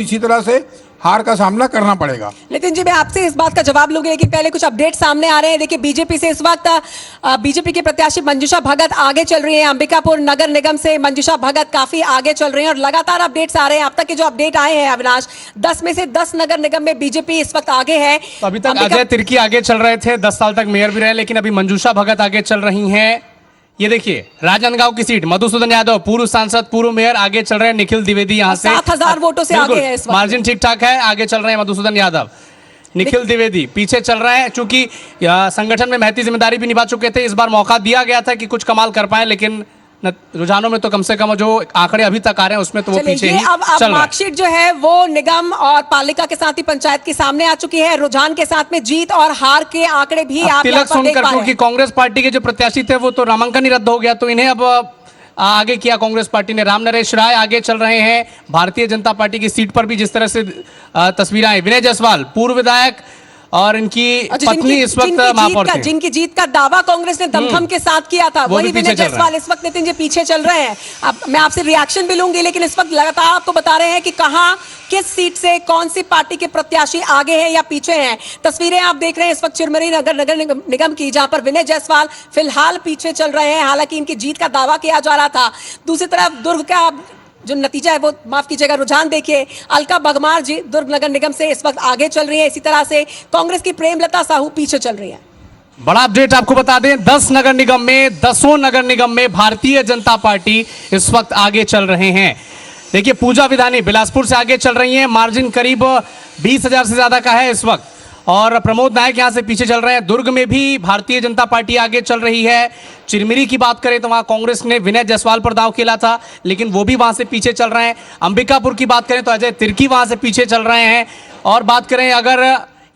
इसी तरह से हार का सामना करना पड़ेगा। नितिन जी, मैं आपसे इस बात का जवाब लूंगी, लेकिन पहले कुछ अपडेट सामने आ रहे हैं। देखिए, बीजेपी से इस वक्त बीजेपी के प्रत्याशी मंजूषा भगत आगे चल रही हैं। अंबिकापुर नगर निगम से मंजूषा भगत काफी आगे चल रही हैं और लगातार अपडेट्स आ रहे हैं। अब तक के जो अपडेट आए हैं अविनाश, 10 में से 10 नगर निगम में बीजेपी इस वक्त आगे है। तो अभी तक अजय तिर्की आगे चल रहे थे, 10 साल तक मेयर भी रहे, लेकिन अभी मंजूषा भगत आगे चल रही हैं। ये देखिए, राजनांदगांव की सीट मधुसूदन यादव, पूर्व सांसद, पूर्व मेयर, आगे चल रहे हैं। निखिल द्विवेदी यहां से 7,000 वोटों से आगे है इस वक्त। मार्जिन ठीक ठाक है, आगे चल रहे हैं मधुसूदन यादव। निखिल द्विवेदी पीछे चल रहे हैं, चूंकि संगठन में महती जिम्मेदारी भी निभा चुके थे। इस बार मौका दिया गया था कि कुछ कमाल कर पाए, लेकिन रुझानों में तो कम से कम जो आंकड़े अभी तक आ रहे हैं उसमें तो वो पीछे ही अब चल रहा है। मार्कशीट जो है वो निगम और पालिका के साथ ही पंचायत के सामने आ चुकी है। रुझान के साथ में जीत और हार के आंकड़े भी आप तिलक सुनकर, क्योंकि कांग्रेस पार्टी के जो प्रत्याशी थे वो तो नामांकन ही रद्द हो गया, तो इन्हें अब आगे किया कांग्रेस पार्टी ने। राम नरेश राय आगे चल रहे हैं भारतीय जनता पार्टी की सीट पर भी। जिस तरह से तस्वीरें आई, विनय जायसवाल पूर्व विधायक और इनकी पत्नी इस वक्त महापौर थे, जिनकी जीत का दावा कांग्रेस ने दमखम के साथ किया था, वही विनय जायसवाल इस वक्त नितिन जी पीछे चल रहे हैं। अब मैं आपसे रिएक्शन भी लूंगी, लेकिन इस वक्त लगातार आपको बता रहे हैं कि कहां किस सीट से कौन सी पार्टी के प्रत्याशी आगे हैं या पीछे हैं। तस्वीरें आप देख रहे हैं इस वक्त चिरमिरी नगर निगम की, जहां पर विनय जायसवाल फिलहाल पीछे चल रहे हैं। हालांकि इनकी जीत का दावा किया जा रहा था। दूसरी तरफ दुर्ग का जो नतीजा है वो, माफ कीजिएगा, रुझान देखिए, अलका बगमार जी दुर्ग नगर निगम से इस वक्त आगे चल रही है। इसी तरह से कांग्रेस की प्रेमलता साहू पीछे चल रही है। बड़ा अपडेट आपको बता दें, 10 नगर निगम में, 10 नगर निगम में भारतीय जनता पार्टी इस वक्त आगे चल रहे हैं। देखिए, पूजा विधानी बिलासपुर से आगे चल रही हैं, मार्जिन करीब 20,000 से ज्यादा का है इस वक्त। और प्रमोद नायक यहां से पीछे चल रहे हैं। दुर्ग में भी भारतीय जनता पार्टी आगे चल रही है। चिरमिरी की बात करें तो वहां कांग्रेस ने विनय जायसवाल पर दांव खेला था, लेकिन वो भी वहां से पीछे चल रहे हैं। अंबिकापुर की बात करें तो अजय तिर्की वहां से पीछे चल रहे हैं। और बात करें अगर,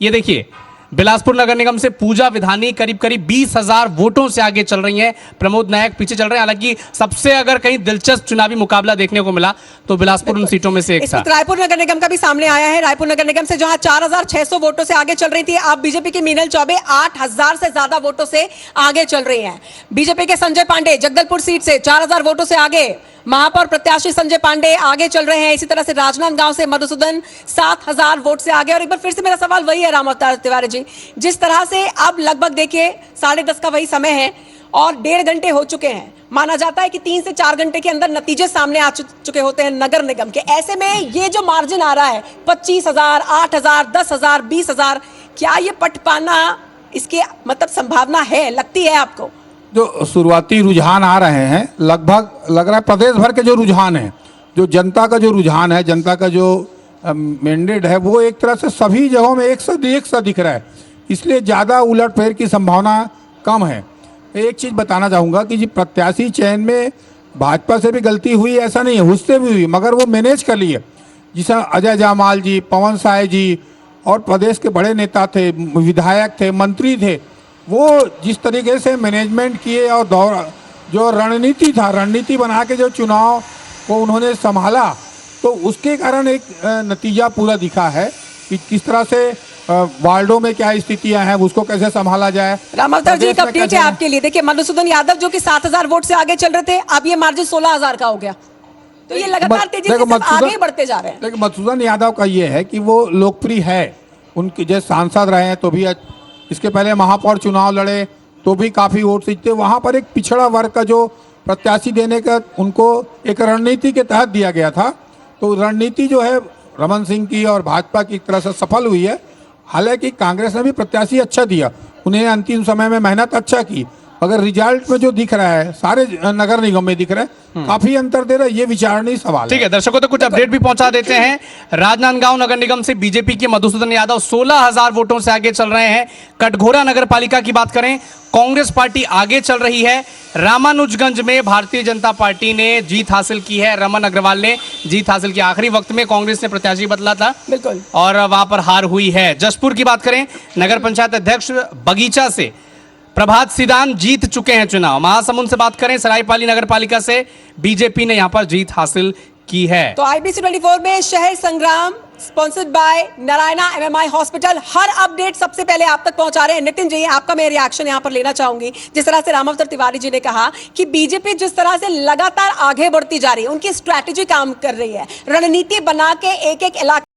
ये देखिए, बिलासपुर नगर निगम से पूजा विधानी करीब 20,000 वोटों से आगे चल रही हैं। प्रमोद नायक पीछे चल रहे हैं। हालांकि सबसे अगर कहीं दिलचस्प चुनावी मुकाबला देखने को मिला तो बिलासपुर उन सीटों में से एक था। रायपुर नगर निगम का भी सामने आया है। रायपुर नगर निगम से जहां 4,600 वोटों से आगे चल रही थी, अब बीजेपी की मीनल चौबे 8,000 से ज्यादा वोटों से आगे चल रही हैं। बीजेपी के संजय पांडे जगदलपुर सीट से 4,000 वोटों से आगे, महापौर प्रत्याशी संजय पांडे आगे चल रहे हैं। इसी तरह से राजनांदगांव से मधुसूदन 7,000 वोट से आगे। और एक बार फिर से मेरा सवाल वही है राम अवतार तिवारी जी, जिस तरह से अब लगभग देखिए 10:30 का वही समय है और 1.5 घंटे हो चुके हैं। माना जाता है कि 3 से 4 घंटे के अंदर नतीजे सामने आ चुके होते हैं नगर निगम के। ऐसे में ये जो मार्जिन आ रहा है 25,000, 8,000, 10,000, 20,000, क्या ये पट पाना, इसकी मतलब संभावना है, लगती है आपको? जो शुरुआती रुझान आ रहे हैं, लगभग लग रहा है प्रदेश भर के जो रुझान है, जो जनता का जो रुझान है, जनता का जो मैंडेट है, वो एक तरह से सभी जगहों में एक सा दिख रहा है। इसलिए ज़्यादा उलटफेर की संभावना कम है। एक चीज़ बताना चाहूँगा कि जी प्रत्याशी चयन में भाजपा से भी गलती हुई, ऐसा नहीं है, उससे भी हुई, मगर वो मैनेज कर लिए। जिसमें अजय जामाल जी, पवन साय जी और प्रदेश के बड़े नेता थे, विधायक थे, मंत्री थे, वो जिस तरीके से मैनेजमेंट किए और जो रणनीति था, रणनीति बना के जो चुनाव को उन्होंने संभाला, तो उसके कारण एक नतीजा पूरा दिखा है कि किस तरह से वार्डों में क्या स्थितियां हैं, उसको कैसे संभाला जाए। राम अवतार जी, एक अपडेट है आपके लिए। देखिए, मधुसूदन यादव जो कि 7,000 वोट से आगे चल रहे थे, अब ये मार्जिन 16,000 का हो गया। तो ये लगातार तेजी से आगे बढ़ते जा रहे हैं। देखिए, मधुसूदन यादव का ये है कि वो लोकप्रिय है, उनके जैसे सांसद रहे हैं तो भी, इसके पहले महापौर चुनाव लड़े तो भी काफ़ी वोट जीते। वहाँ पर एक पिछड़ा वर्ग का जो प्रत्याशी देने का उनको एक रणनीति के तहत दिया गया था, तो रणनीति जो है रमन सिंह की और भाजपा की एक तरह से सफल हुई है। हालांकि कांग्रेस ने भी प्रत्याशी अच्छा दिया, उन्हें अंतिम समय में मेहनत अच्छा की, मगर रिजल्ट में जो दिख रहा है सारे नगर निगम में दिख रहा है काफी अंतर दे रहा है। ये विचारणीय सवाल ठीक है। दर्शकों तो कुछ अपडेट भी पहुंचा देते हैं। राजनांदगांव नगर निगम से बीजेपी के मधुसूदन यादव 16,000 वोटों से आगे चल रहे हैं। कटघोरा नगर पालिका की बात करें, कांग्रेस पार्टी आगे चल रही है। रामानुजगंज में भारतीय जनता पार्टी ने जीत हासिल की है, रमन अग्रवाल ने जीत हासिल की। आखिरी वक्त में कांग्रेस ने प्रत्याशी बदला था, बिल्कुल, और वहां पर हार हुई है। जसपुर की बात करें, नगर पंचायत अध्यक्ष बगीचा से प्रभात सिदान जीत चुके हैं चुनाव। महासमुंद से बात करें, सरायपाली नगर पालिका से बीजेपी ने यहां पर जीत हासिल की है। तो IBC 24 में शहर संग्राम sponsored by Narayana MMI hospital. Her update सबसे पहले आप तक पहुंचा रहे हैं। नितिन जी, आपका मैं रिएक्शन यहां पर लेना चाहूंगी। जिस तरह से रामावतार तिवारी जी ने कहा कि बीजेपी जिस तरह से लगातार आगे बढ़ती जा रही है, उनकी स्ट्रैटेजी काम कर रही है, रणनीति बना के एक एक इलाके